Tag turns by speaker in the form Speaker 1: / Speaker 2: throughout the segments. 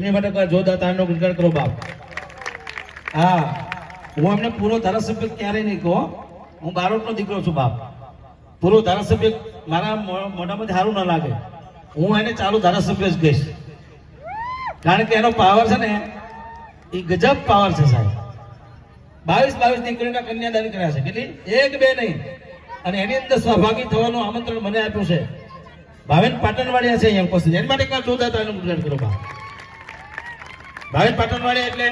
Speaker 1: એની માટે કોઈ જોરદાર તાળીનો ગણગણ કરો બાપ. હા, હું એમને પૂરો ધારાસભ્ય ક્યારેય નહીં કહો, હું બારોટનો દીકરો છું બાપ. પૂરો ધારાસભ્ય મારા મોઢામાંથી સારું ન લાગે, હું એને ચાલુ ધારાસભ્ય જ કહીશ. કારણ કે એનો પાવર છે ને એ ગજબ પાવર છે સાહેબ. 22 દીકરીના કન્યાદાન કર્યા છે, કેટલી? 1 2 નહીં. અને એની અંદર સહભાગી થવાનું આમંત્રણ મને આપ્યું છે. ભાવેન પાટણવાડિયા છે અહીંયા ઉપસ્થિત, એની માટે કાંઈ જોરદાર તાળીનું ગણગણ કરો બાપ. ભાવેન પાટણવાડિયા એટલે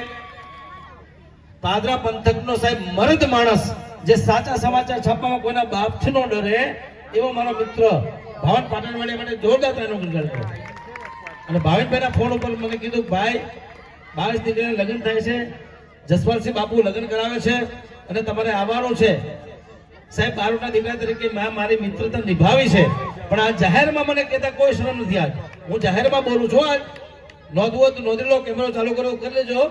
Speaker 1: પાદરા પંથકનો સાહેબ મર્દ માણસ, જે સાચા સમાચાર છાપવામાં કોઈના બાપથી નો ડરે એવો મારો મિત્ર ભાવેન પાટણવાડિયા માટે જોરદાર તાળીનું ગણગણ કરો. અને ભાવેનભાઈના ફોન ઉપર મને કીધું, ભાઈ 22 દીકરીના લગ્ન થાય છે, જસપાલસિંહ બાપુ લગ્ન કરાવે છે અને તમારે આવવાનું છે. સાહેબ, બારોટના દીકરા તરીકે મેં મારી મિત્રતા નિભાવી છે, પણ આ જાહેરમાં મને કહેતા કોઈ શરમ નથી. આજ હું જાહેરમાં બોલું છું. આજ નોંધવું તો નોંધી લો, કેમેરો ચાલુ કરો કરી લેજો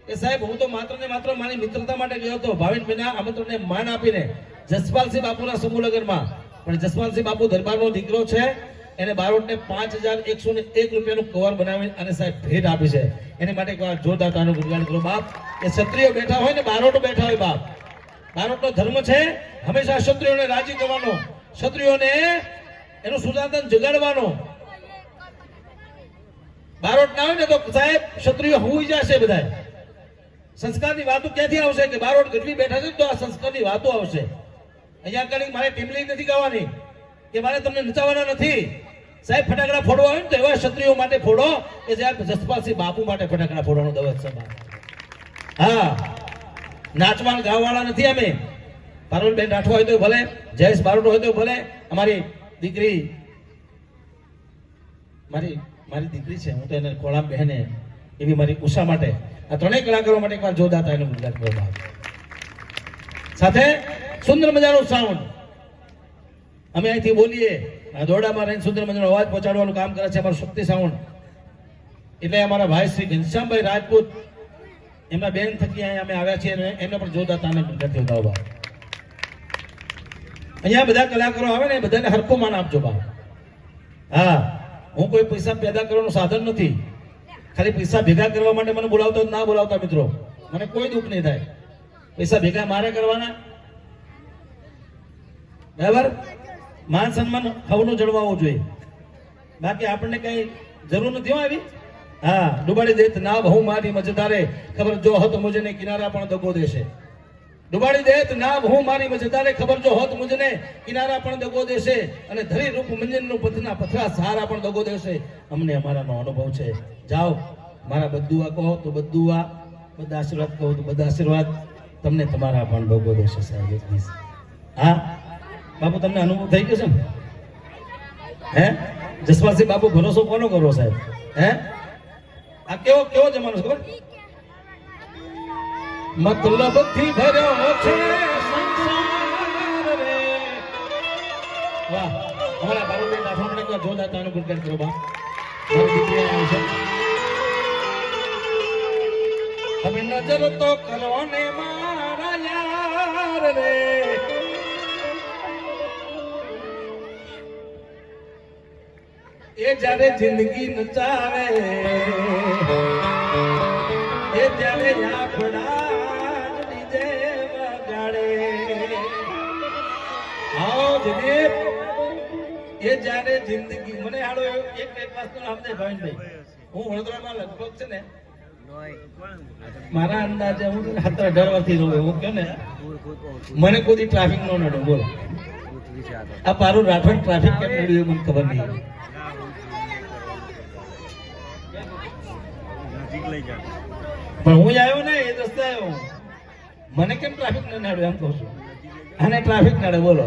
Speaker 1: કે સાહેબ હું તો માત્ર ને માત્ર મારી મિત્રતા માટે ગયો હતો, ભાવેનભાઈના આમંત્રણને માન આપીને જસપાલસિંહ બાપુના સમૂહ લગ્નમાં. પણ જસપાલસિંહ બાપુ દરબારનો દીકરો છે, એને બારોટને 5101 રૂપિયાનું કવર બનાવી અને સાહેબ ભેટ આપી છે. એની માટે જોરદાર તાળીનું ગણગણ કરો બાપ. એ ક્ષત્રિયો બેઠા હોય ને બારોટો બેઠા હોય બાપ. બારોટનો ધર્મ છે હંમેશા ક્ષત્રિયોને રાજી કરવાનો, ક્ષત્રિયોને એનું સુદાન જગાડવાનો. બારોટ ના હોય ને તો સાહેબ ક્ષત્રિયો હોઈ જશે. બધા સંસ્કારની વાતો ક્યાંથી આવશે કે બારોટ ગઢવી બેઠા છે તો આ સંસ્કારની વાતો આવશે. અહીંયા આગળ મારે ટીમલી નથી ગાવાની કે મારે તમને નચાવવાના નથી. સાહેબ, ફટાકડા ફોડવા હોય ને તો એવા ક્ષત્રિયો માટે ફોડો કે સાહેબ જસપાલસિંહ બાપુ માટે ફટાકડા ફોડવાનો દવત છે. હા, નાચવાન ગાવાવાળા નથી અમે. પારુલબેન રાઠવા હોય તો ભલે, જયેશ બારોટ હોય તો ભલે, અમારી દીકરી મારી દીકરી છે, હું તો એને કોળામ બહેને એવી મારી ઉષા માટે, આ ત્રણેય કલાકારો માટે એકવાર જોરદાર તાળીનું ગણગણ કરો બાપ. સાથે સુંદર મજાનું સાઉન્ડ અમે અહીંથી બોલીએ, આ દોરડામાં રહીને સુંદર મજાનો અવાજ પહોંચાડવાનું કામ કરે છે અમારું શક્તિ સાઉન્ડ. એટલે અમારા ભાઈ શ્રી ઘનશ્યામભાઈ રાજપૂત, એમના બેન થકી અહીંયા અમે આવ્યા છીએ અને એમને પણ જોરદાર તાળીનું ગણગણ કરો બાપ. અહીંયા બધા કલાકારો આવે ને બધાને હરખું માન આપજો બાપ. હા, હું કોઈ પૈસા પેદા કરવાનું સાધન નથી. ખાલી પૈસા ભેગા કરવા માટે મને બોલાવતા ના બોલાવતા મિત્રો, મને કોઈ દુઃખ નહીં થાય. પૈસા ભેગા મારે કરવાના, બરાબર? માન સન્માન હવનું જળવાવું જોઈએ, બાકી આપણને કઈ જરૂર નથી આવી. હા, ડુબાડી દેત ના બહુ મારી મજેદારે, ખબર જો હોત મુજને કિનારા પણ દગો દેશે. ડુબાડી દેત ના બહુ મારી મજેદારે, ખબર જો હોત મુજને કિનારા પણ દગો દેશે. અને ધરી રૂપ મંજનનું પથના પથરા સહારા પણ દગો દેશે. અમને અમારાનો અનુભવ છે. જાઓ, મારા બદુઆ કહો તો બદુઆ, બધા આશીર્વાદ કહો તો બધા આશીર્વાદ, તમને તમારા પણ દગો દેશે સાહેબ. હા બાપુ, તમને અનુભવ થઈ ગયો છે ને? હે જસપાલસિંહ બાપુ, ભરોસો કોનો કરો સાહેબ? હે આ કેવો જમાનો છે ખબર? મતલબ થી ભર્યો છે સંસાર રે. વાહ, અમારા બારુબેન રાઠોડ ને જોરદાર તાળીનું ગણગણ કરો બા. મારી દીકરી આવી છે. તમે નજર તો કરો ને મારા યાર રે, એ જ્યારે જિંદગી નચાવે એ ત્યારે આફડા ડીજે વગાડે. આવો જદીપ, એ જ્યારે જિંદગી મને હાડો એક વાસ્તુ નામ દે ભાવિનભાઈ. હું વડોદરામાં લગભગ છે ને મારા અંદાજે હું 17-18 વર્ષથી રહું. એવું કે ને મને કોઈ ટ્રાફિક નો નડે. બોલો, આ પારું રાઠોડ ટ્રાફિક કેમ નડ્યું મને ખબર નહીં. પણ હું આવ્યો ને એ રસ્તે આવ્યો, મને કેમ ટ્રાફિક ન નડ્યું એમ કહું છું. આને ટ્રાફિક નડે. બોલો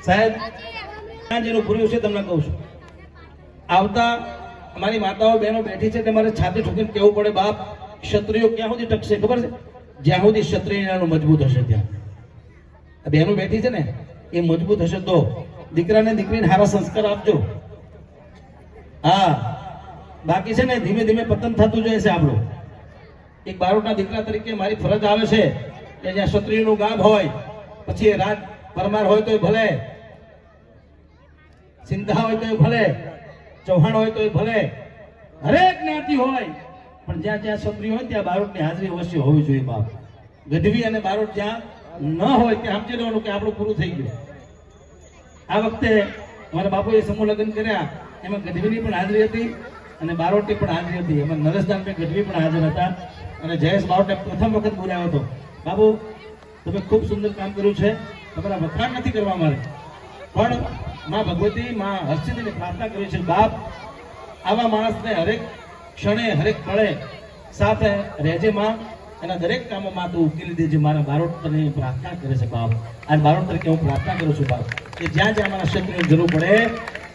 Speaker 1: સાહેબ, જેનું પૂર્યું છે તમને કહું છું. આવતા અમારી માતાઓ બહેનો બેઠી છે, તમારે છાતી ઠોકીને કેવું પડે બાપ, ક્ષત્રિયો ક્યાં સુધી ટકશે ખબર છે? જ્યાં સુધી ક્ષત્રિયનું મજબૂત હશે ત્યાં. બહેનો બેઠી છે ને એ મજબૂત હશે તો દીકરાને દીકરીને સારા સંસ્કાર આપજો. હા, બાકી છે ને ધીમે ધીમે પતન થતું જાય છે આપણું. એક બારોટના દીકરા તરીકે મારી ફરજ આવે છે કે જ્યાં ક્ષત્રિયનું ગામ હોય, પછી એ રાજ પરમાર હોય તોય ભલે, સિંધા હોય તોય ભલે, ચૌહાણ હોય તોય ભલે, હરેક જ્ઞાતિ હોય પણ જ્યાં જ્યાં છોકરી હોય ત્યાં બારોટની હાજરી અવશ્ય હોવી જોઈએ બાપ. ગઢવી અને બારોટ જ્યાં ન હોય ત્યાં સમજી લેવાનું કે આપણું પૂરું થઈ ગયું. આ વખતે મારા બાપુએ સમૂહ લગ્ન કર્યા, એમાં ગઢવીની પણ હાજરી હતી અને બારોટની પણ હાજરી હતી. એમાં નરેશદાનભાઈ ગઢવી પણ હાજર હતા અને જયેશ બારોટને પ્રથમ વખત બોલાવ્યો હતો. બાબુ તમે ખૂબ સુંદર કામ કર્યું છે, તમારા વખાણ નથી કરવા મારે, પણ માં ભગવતી માં હર્ષિદીની પ્રાર્થના કરી છે બાપ, આવા માણસને હરેક ક્ષણે હરેક પળે સાથે રહેજે માં, એના દરેક કામોમાં તું ઉકેલી દેજે. મારા બારોટની પ્રાર્થના કરે છે બાપ. અને બારોટ તરીકે હું પ્રાર્થના કરું છું બાપ કે જ્યાં જ્યાં મારા ક્ષત્રિયની જરૂર પડે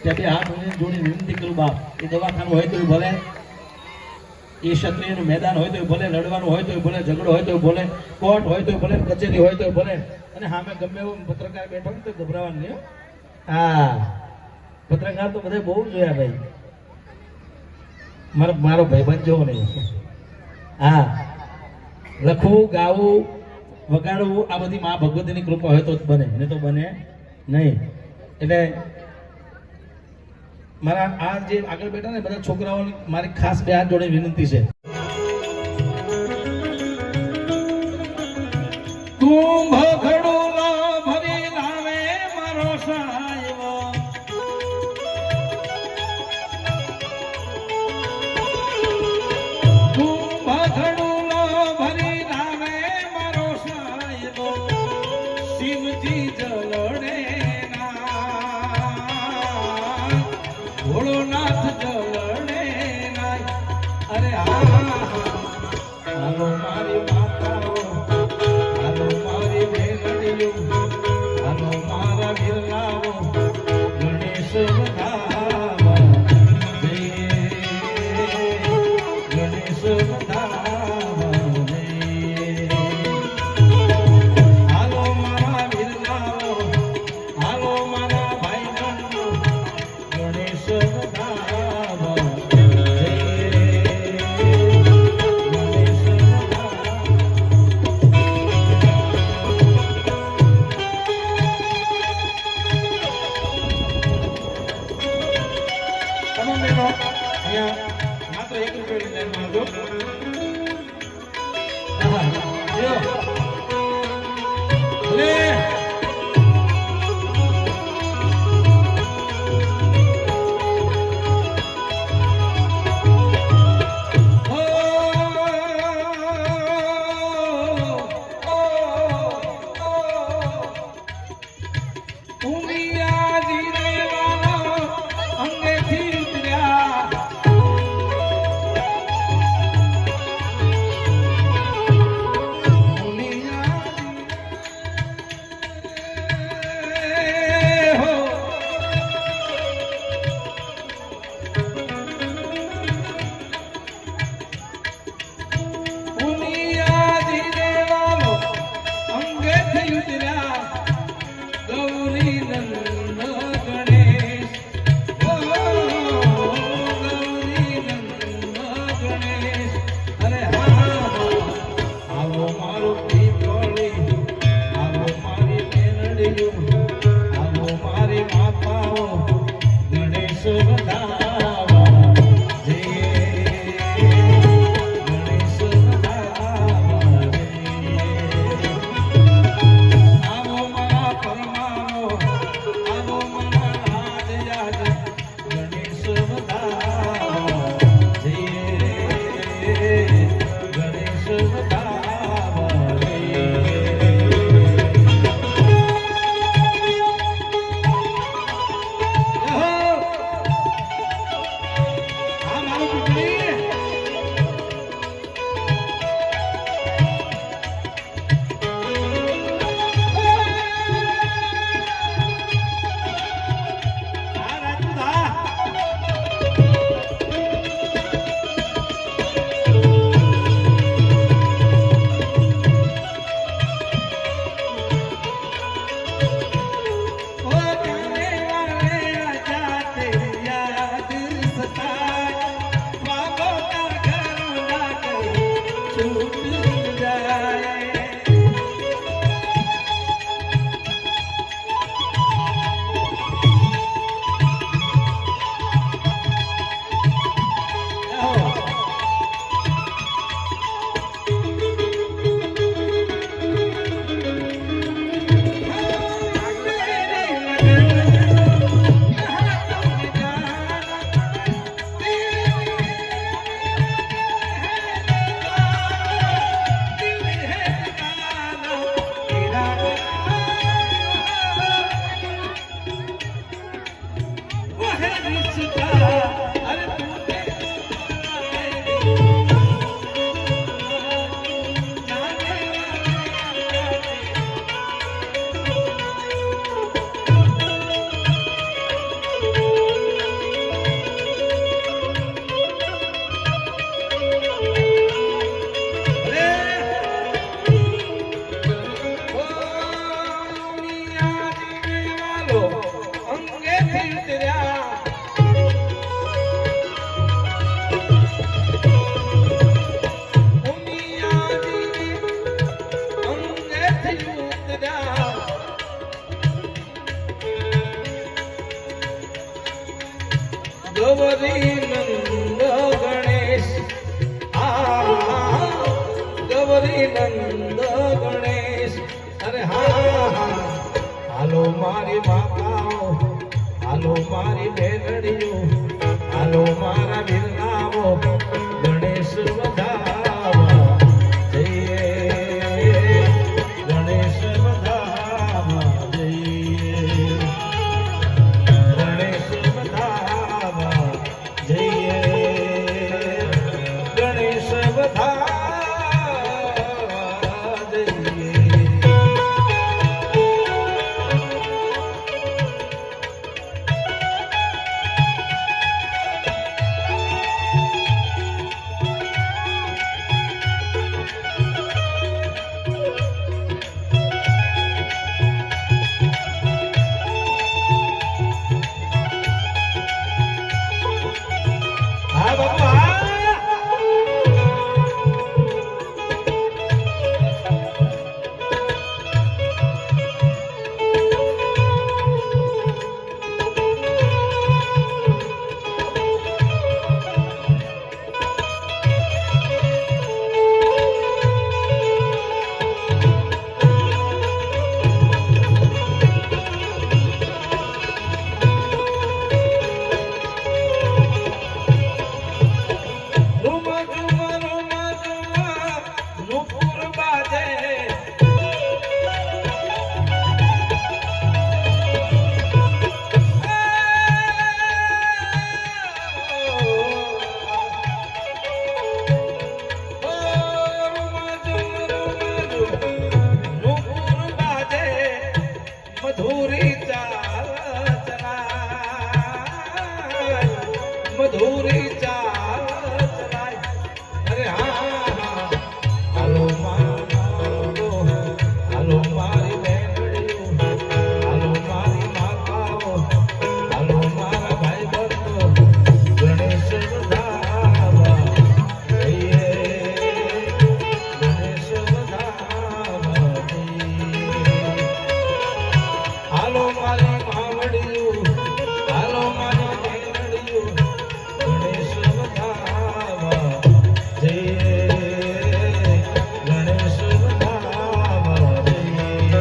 Speaker 1: ત્યાં બે હાથ જોડી વિનંતી કરું બાપ. એ દવાખાનું હોય તો ભલે, એ ક્ષત્રિયનું મેદાન હોય તો ભલે, લડવાનું હોય તો ભલે, ઝઘડો હોય તો ભલે, કોર્ટ હોય તો ભલે, કચેરી હોય તો ભલે, અને સામે ગમે એવો પત્રકાર બેઠો હોય તો ગભરાવાનું નહીં. હા, પત્રકાર તો બધા બહુ જોયા ભાઈ, મારો ભાઈબંધ જેવો નહીં. હા, લખવું, ગાવું, વગાડવું આ બધી મા ભગવતીની કૃપા હોય તો જ બને, નહીં તો બને નહીં. એટલે મારા આ જે આગળ બેઠા ને બધા છોકરાઓની મારી ખાસ બે હાથ જોડે વિનંતી છે. કુંભ ઘડુલો ભરી લાવે મારો સાહેબો, કુંભ ઘડુલો ભરી લાવે મારો સાહેબો, શિવજી જલડે ભોળોનાથ જલડે નાય. અરે હાલો મારી માતાઓ, હાલો મારી બેનડીઓ, હાલો મારા વિરલાઓ, ગણેશ વધાવા જઈએ, ગણેશ વધાવા જઈએ. હાલો મારા વિરલાઓ, હાલો મારા ભાઈ બહેનો, ગણેશ વધાવા જઈએ, ગણેશ તમામ બહેનો અહીંયા માત્ર 1 રૂપિયાની લાઈનમાં આવજો. હા, લ્યો. લે. આવો ગણેશ વધાવા જઈએ ગણેશ વધાવા જઈએ ગણેશ વધાવા જઈએ ગણેશ વધાવા મધુરી ચાલ ચલાય અરે હા હાલો હાલો મારી બેનડીઓ હાલો મારી માતાઓ હાલો મારા ભાઈ બંધો ગણેશ વધાવા જઈએ ગણેશ વધાવા જઈએ હાલો મારી માવડીઓ હાલો મારી બેનડીઓ ગણેશ વધાવા જઈએ ગણેશ વધાવા જઈએ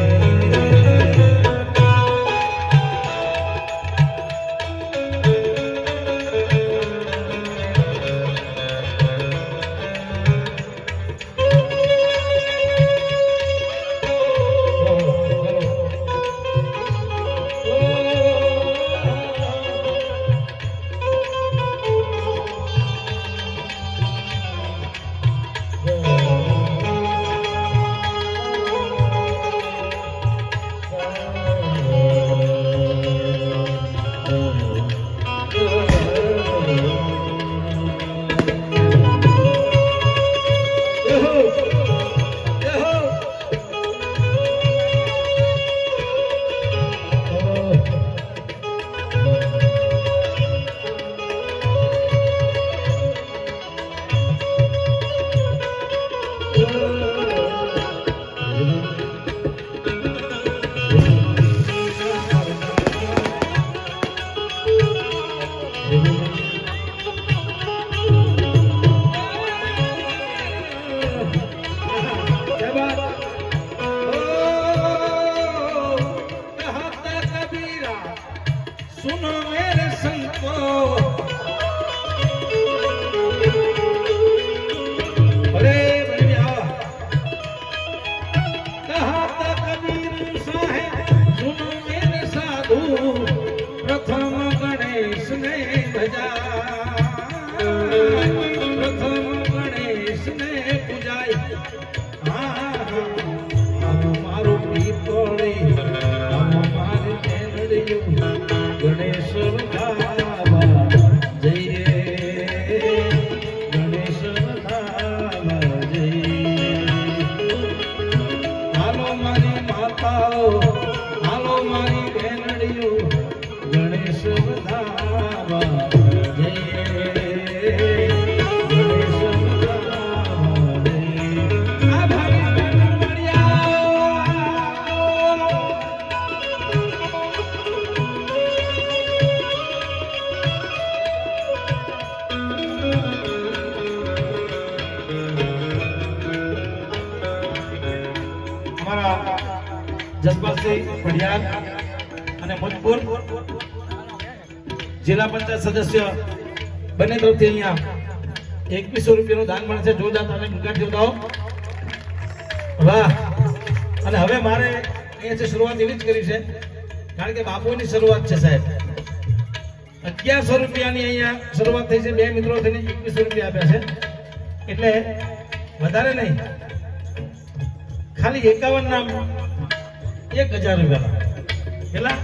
Speaker 1: सुनो मेरे संतो अरे भैया कहा था कबीर साहेब सुनो मेरे साधु प्रथम गणेश ने भजा प्रथम गणेश ने पूजाई हाँ मारो पीतोड़ी मारी बेनड़ियों गणेश વધાવા જઈએ ગણેશ વધાવા જઈએ હાલો મારી માતાઓ હાલો મારી બેનડીઓ ગણેશ વધાવા જઈએ ગણેશ વધાવા જઈએ આ ભાઈ બેનડીયા જસપાલસિંહ પડિયાર અને મોજપુર જિલ્લા પંચાયત સદસ્ય બંને તરફથી અહીંયા 2100 રૂપિયાનું દાન મળે છે. જોરદાર તાળી મુકાટી દો. વાહ. અને હવે મારે અહીંયા છે શરૂઆત એવી જ કરી છે કારણ કે બાપુની શરૂઆત છે સાહેબ. 1100 રૂપિયાની અહીંયા શરૂઆત થઈ છે. બે મિત્રો થઈને 2100 રૂપિયા આપ્યા છે એટલે વધારે નહીં, ખાલી 51 નામ 1000 રૂપિયા. કેટલા?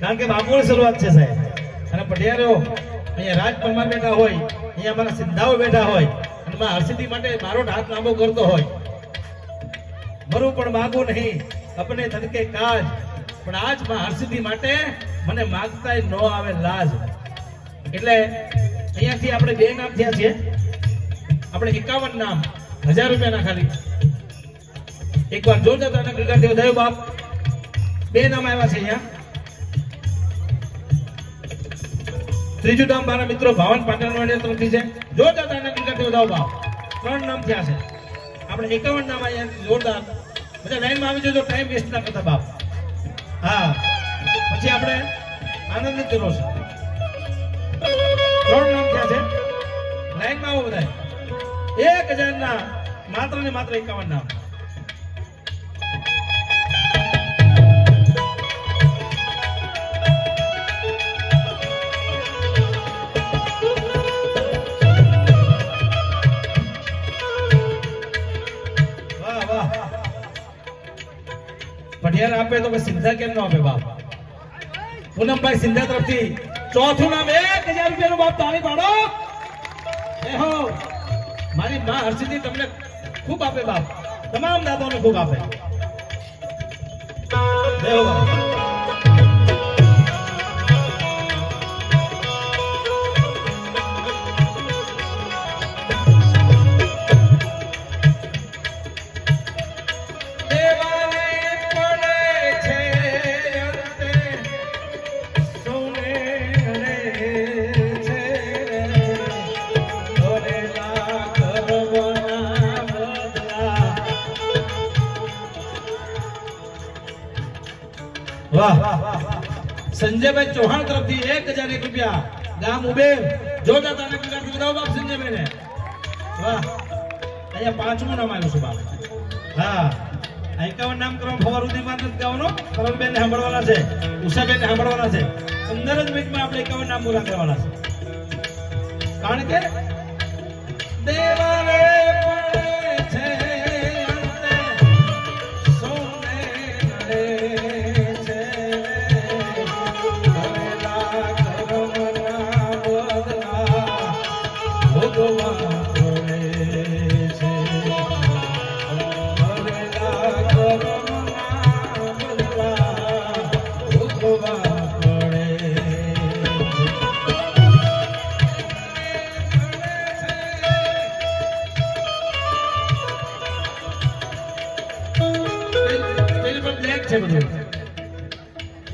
Speaker 1: કારણ કે બાપુની શરૂઆત છે સાહેબ. અને પઢિયારો અહીંયા રાજ પરમાર બેઠા હોય, અહીંયા અમારા સિદ્ધાઓ બેઠા હોય અને માં હરસિદ્ધિ માટે મારો હાથ લાંબો કરતો હોય. મરું પણ માગું નહીં अपने धन के काज, પણ આજ માં હરસિદ્ધિ માટે મને માગતાય ન આવે લાજ. એટલે અહીંયાથી આપણે બે નામ થયા છે. આપણે 51 નામ 1000 રૂપિયાના ખાલી. એકવાર જોરદાર તાના ગગડદેવ દયો બાપ. બે નામ આવ્યા છે અહીંયા. ત્રીજું નામ મારા મિત્રો ભાવન પાટણવાડિયા તરફથી છે. જોરદાર તાના ગગડદેવ દયો બાપ. 3 નામ થયા છે. આપણે 51 નામ અહીંયા જોરદાર. બધા લાઈનમાં આવી જજો, ટાઈમ વેસ્ટ ના કરતા બાપ. હા, પછી આપણે આનંદ કર્યો છે. 3 નામ થયા છે. લાઈનમાં આવો બધા. 1000 ના માત્ર ને માત્ર 51 નામ. પઢિયાર આપે તો સિંધા કેમ ન આપે બાપ? પૂનમભાઈ સિંધા તરફથી ચોથું નામ 1000 રૂપિયાનું બાપ. તાળી પાડો. એહો મારી માં હરસિદ્ધિ તમને ખૂબ આપે બાપ. તમામ દાદાઓને ખૂબ આપે. દેવો બાપ. વાહ. સંજયભાઈ ચૌહાણ તરફથી 1001 રૂપિયા. ગામ ઉબેર. જોરદાર તાળી મુકાટી બતાવો બાપ સંજયભાઈ ને. વાહ. અહીંયા 5મું નામ આવ્યું છે બાપ. હા, 51 નામ કરો. ફવાર ઉદીમાં નથી ગાવાનો. પરમબેન ને સાંભળવાના છે, ઉષાબેન ને સાંભળવાના છે. 15 જ મિનિટમાં આપણે 51 નામ પૂરા કરવાના છે. કારણ કે દેવારે છે બધું.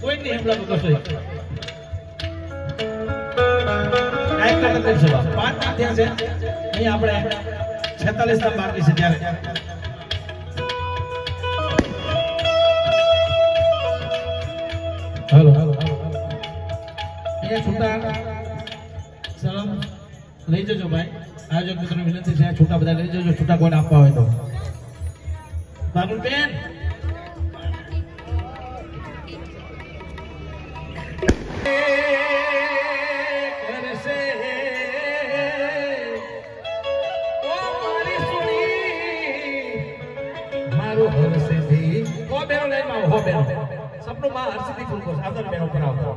Speaker 1: કોઈ નહીં હમણાં કશો. કાંઈ કાંઈ કરશે બાપ. 5 નામ થયા છે. અહીંયા આપણે 46 નામ બાકી છે ત્યારે. Hello hello. અહીંયા છૂટા સલામ લઈ જજો ભાઈ. આયોજક મિત્રોને વિનંતી છે, છૂટા બધા લઈ જજો. છૂટા કોઈને આપવા હોય તો. બાબુલબેન સપનું માં હરસિદ્ધિ ફૂલ કોર્સ આવતા બેનો પર આવતા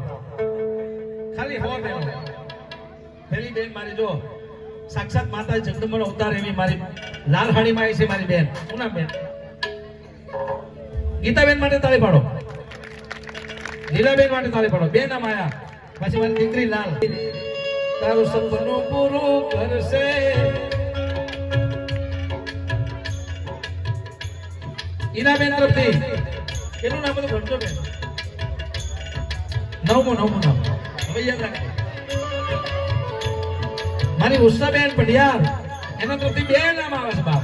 Speaker 1: ખાલી હો બેનો. પેલી બેન મારી જો સાક્ષાત માતા જગદંબાનો અવતાર એવી મારી લાલહાણી માં છે મારી બેન. શું નામ બેન? ગીતાબેન માટે તાળી પાડો. લીલાબેન માટે તાળી પાડો. બે નામ આયા. પછી મારી દીકરી લાલ. તારું સપનું પૂરું કરશે. ઈનાબેન તરફથી કેટલું નામ બધું ભણજો બેન? 9મું નામ. હવે યાદ રાખજો. મારી ઉષાબેન પઢિયાર એના તરફથી 2 નામ આવે છે બાપ.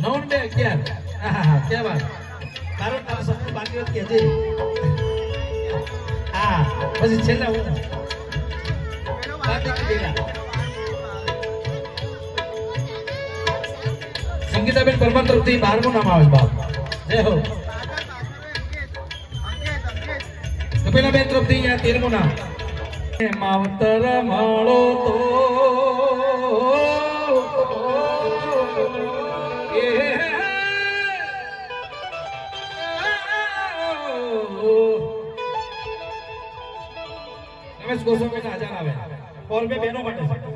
Speaker 1: 9 ને 2 11. હા કે વાત. તારો સપનું બાકી હોત કેજે. હા પછી છેલ્લા હું અંકિતાબેન પરમાર તરફથી 12મું નામ આવે બાપ જય હો કપિલાબેન તરફથી અહીંયા 13મું નામ માવતર માળો તો રમેશ ગોસ્વામી હાજર આવે કોલ पे બહેનો માટે મારી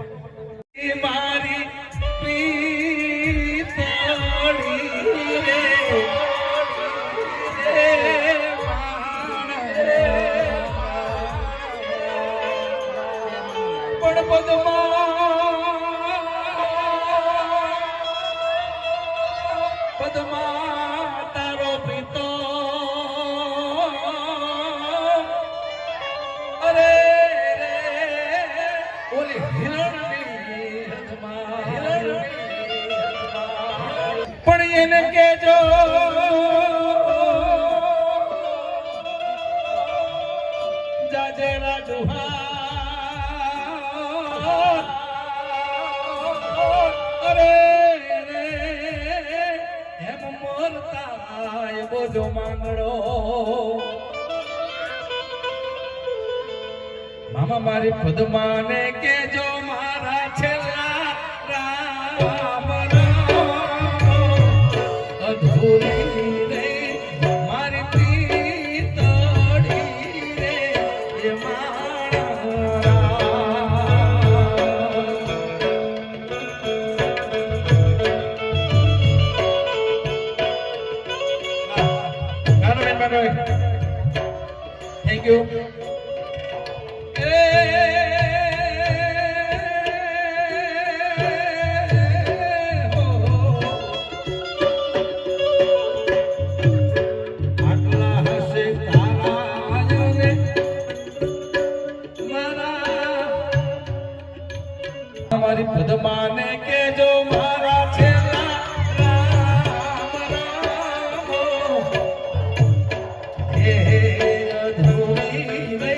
Speaker 1: પદ્મા તારો પિતો અરે રે ઓલી હિરણની પણ એને કેજો જાજેરા જુહા અરે રે એમ મોરતા બોજો માંગડો મામા મારી પદ્માને કેજો મારા છેલ્લા રામ અધૂરી રે મારી પ્રીતડી રે એ મારા થેન્ક યુ મારી પદ્માને કેજો મારા છેલ્લા રામ રામ હે અધૂરી રે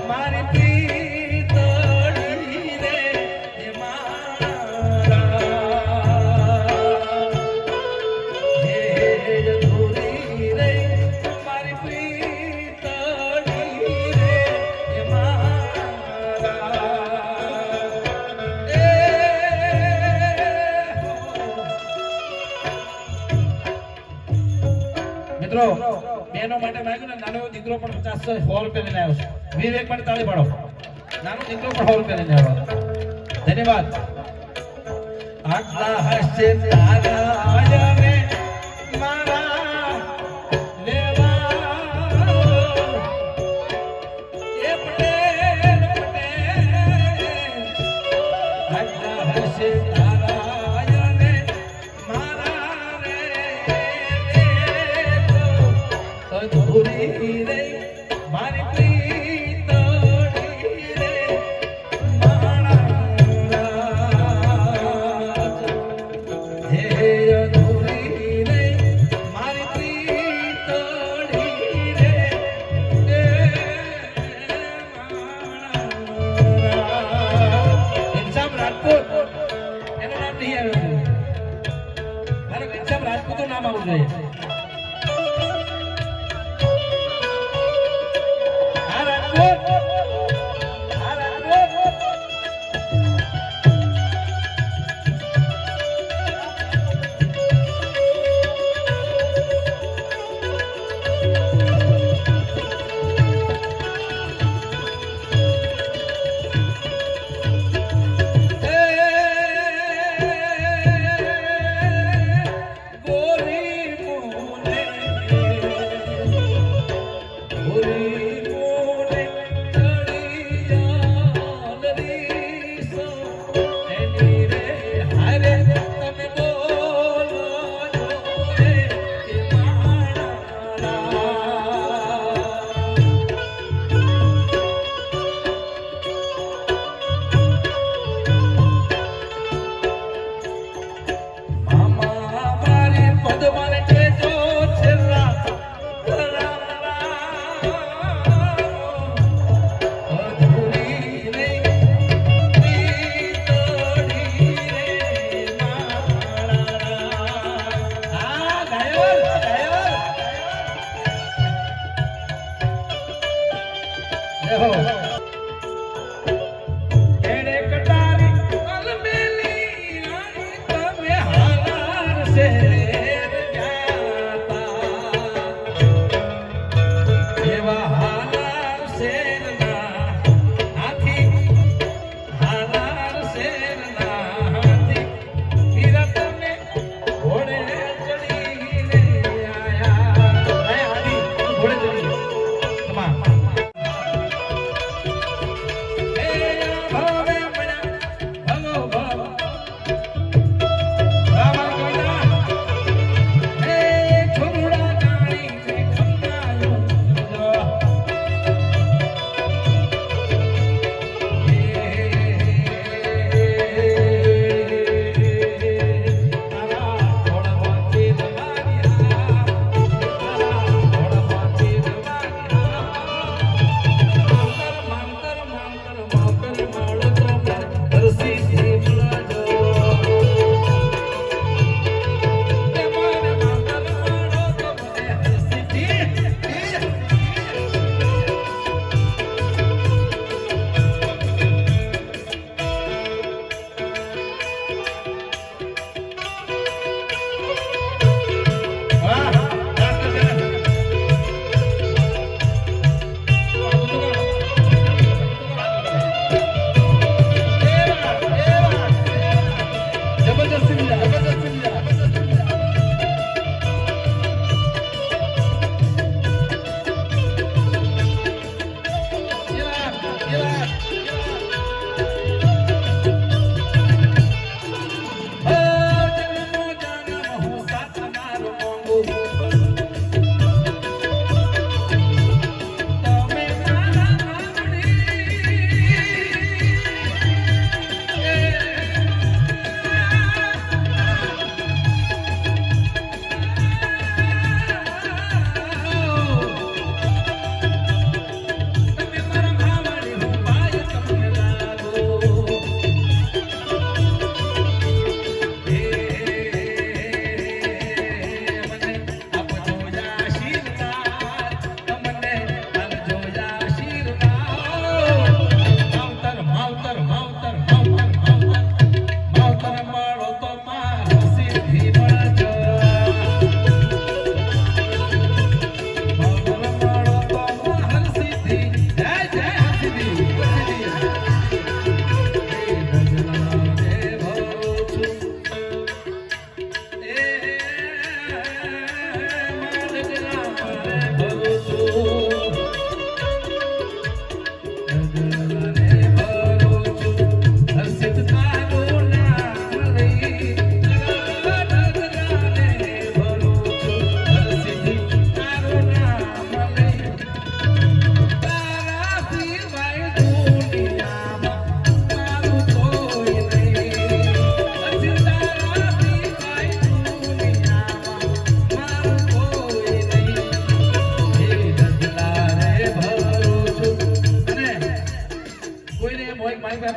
Speaker 1: મારી પ્રીતડી રે હે મારા હે અધૂરી રે મારી પ્રીતડી રે હે મારા મિત્રો બેનો માટે માંગ્યું ને નાનો દીકરો પણ 50 100 રૂપિયા લઈને આવ્યો છે વિવેક માટે તાળી પાડો નાનો દીકરો પણ 100 રૂપિયા લઈને આવ્યો ધન્યવાદ આટલા હસે તારા આયને મારા લેવા એ પટેલ આટલા હસે અધૂરી રે મારી પ્રીતડી રે મારા હે અધૂરી રે મારી પ્રીતડી રે ઘનશ્યામ રાજપૂત એનું નામ નહીં આવ્યું મારું ઘનશ્યામ રાજપૂતનું નામ આવવું જોઈએ ગોરી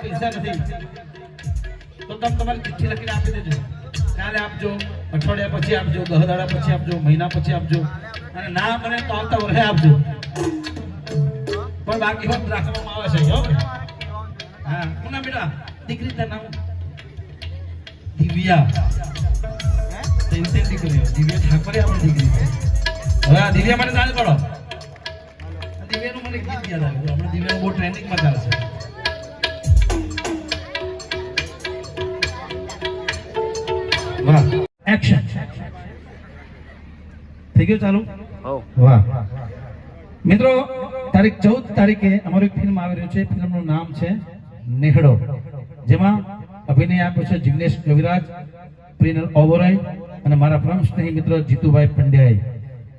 Speaker 1: પૈસા નથી તો તમે તમારી ચિઠ્ઠી લખીને આપી દેજો. કાલે આપજો, અઠવાડિયા પછી આપજો, 10 દાડા પછી આપજો, મહિના પછી આપજો, અને ના બને તો આવતા વર્ષે આપજો. પણ બાકી હોત રાખવામાં આવે છે. હો હા, કોના બેટા દીકરીના નામ દિવ્યા. દીકરીઓ દિવ્યા ઠાકોરે આપણી દીકરી. હવે આ દિવ્યા માટે જાણ કરો. દિવ્યાનું મને ગીત યાદ આવ્યું. હમણાં દિવ્યાનું બહુ ટ્રેન્ડિંગમાં ચાલે છે. વાહ, એક્શન થઈ ગયું ચાલુ. વાહ મિત્રો, તારીખ 14 તારીખે અમારી ફિલ્મ આવી રહી છે. ફિલ્મનું નામ છે નેહડો, જેમાં અભિનય આપ્યો છે જિગ્નેશ કવિરાજ, પ્રિનલ ઓબોરાય અને મારા પરમ સ્નેહી મિત્ર જીતુભાઈ પંડ્યાએ,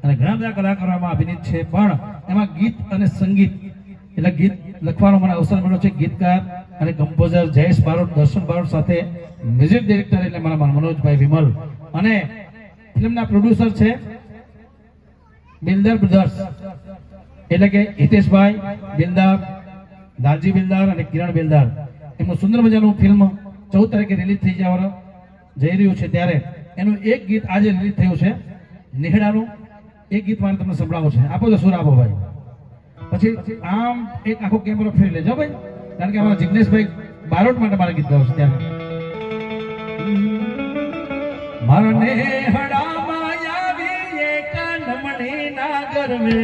Speaker 1: અને ઘણા બધા કલાકારોમાં અભિનય છે. પણ એમાં ગીત અને સંગીત એટલે ગીત લખવાનો મને અવસર મળ્યો છે. ગીતકાર અને કમ્પોઝર જયેશ બારોટ, દર્શન બારોટ સાથે મ્યુઝિક ડિરેક્ટર એટલે મારા મનોજભાઈ વિમલ, અને ફિલ્મના પ્રોડ્યુસર છે બિલ્ડર બ્રધર્સ એટલે કે હિતેશભાઈ બિલ્ડર, લાલજી બિલ્ડર અને કિરણ બિલ્ડર. એમનું સુંદર મજાનું ફિલ્મ 14 તારીખે રિલીઝ થઈ જવાનું જઈ રહ્યું છે. ત્યારે એનું એક ગીત આજે રિલીઝ થયું છે નેહડાનું. એક ગીત મારે તમને સંભળાવો છે. આપો તો સુર આપો ભાઈ. પછી આમ એક આખો કેમેરો ફેરી લેજો ભાઈ, કારણ કે અમારા જિગ્નેશભાઈ બારોટ માટે મારે ગીત ગાવું છે. ત્યારે મરને હડામાં આવી એક નમણી ના ગરવે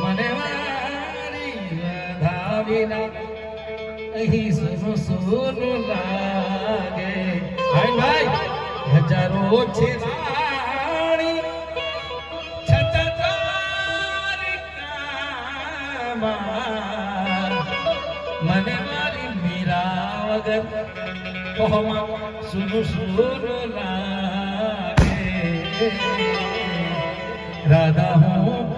Speaker 1: મને મારી વધાવીના અહીં સુનું સુનું લાગે ભાઈ હજારો છે રાણી છતાં તારી કામમાં મને મારી મીરા વગર કોહમાં સુનું સુનું લાગે રાધા હું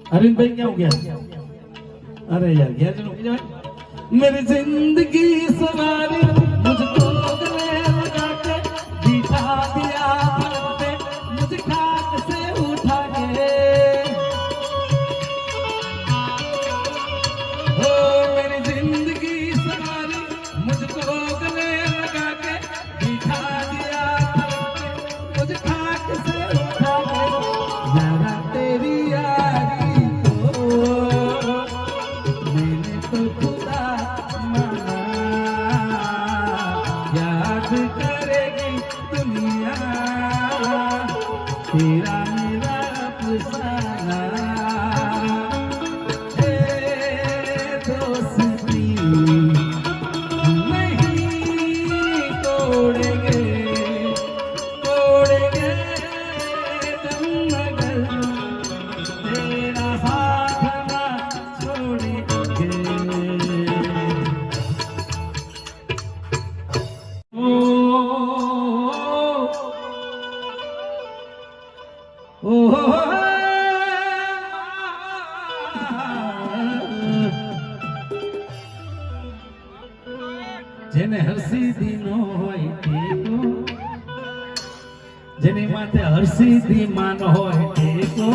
Speaker 1: अरविंद भाई क्या हो गया? अरे यार गया मेरी जिंदगी सवारी मुझको गले लगा के बिठा दिया पलक पे मुझे खाक से उठा के हो मेरी जिंदगी सवारी मुझको गले लगा के बिठा दिया पलक पे मुझे खाक से उठा के यारा तेरी तेरा मेरा अफसाना दोस्ती नहीं तोड़ेंगे तुम मगर तेरा साथ ना छोड़ेंगे જેને હરસિદ્ધિ નો હોય તે તો જેને માથે હરસિદ્ધિ માન હોય તે તો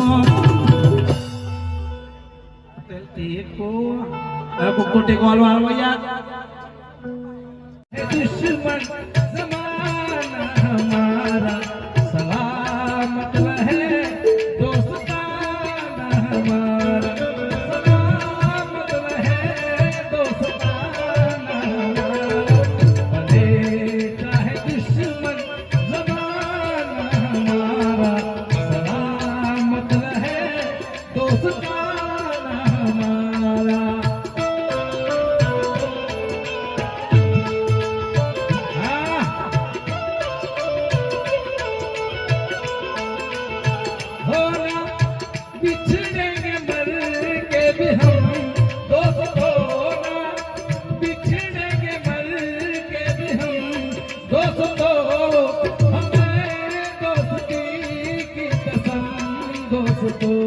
Speaker 1: કોટે કોલ વાળો યાદ દુશ્મન ज़माना हमारा सलामत रहे दोस्ताना हमारा सलामत रहे दोस्ताना हमारा भले चाहे दुश्मन ज़माना हमारा सलामत रहे दोस्ताना हमारा बिछड़ेंगे मर के भी हम दोस्तों ना बिछड़ेंगे मर के भी हम दोस्तों हमें दोस्ती की कसम दोस्तों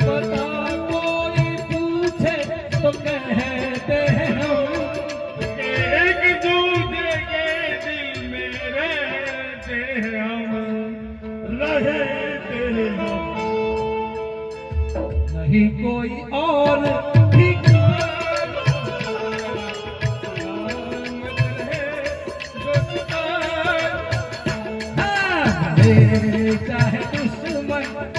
Speaker 1: पता कोई पूछे तो कहते हैं हम एक दूसरे के दिल में रहते हैं हम रहते हैं नहीं कोई और चाहे दुश्मन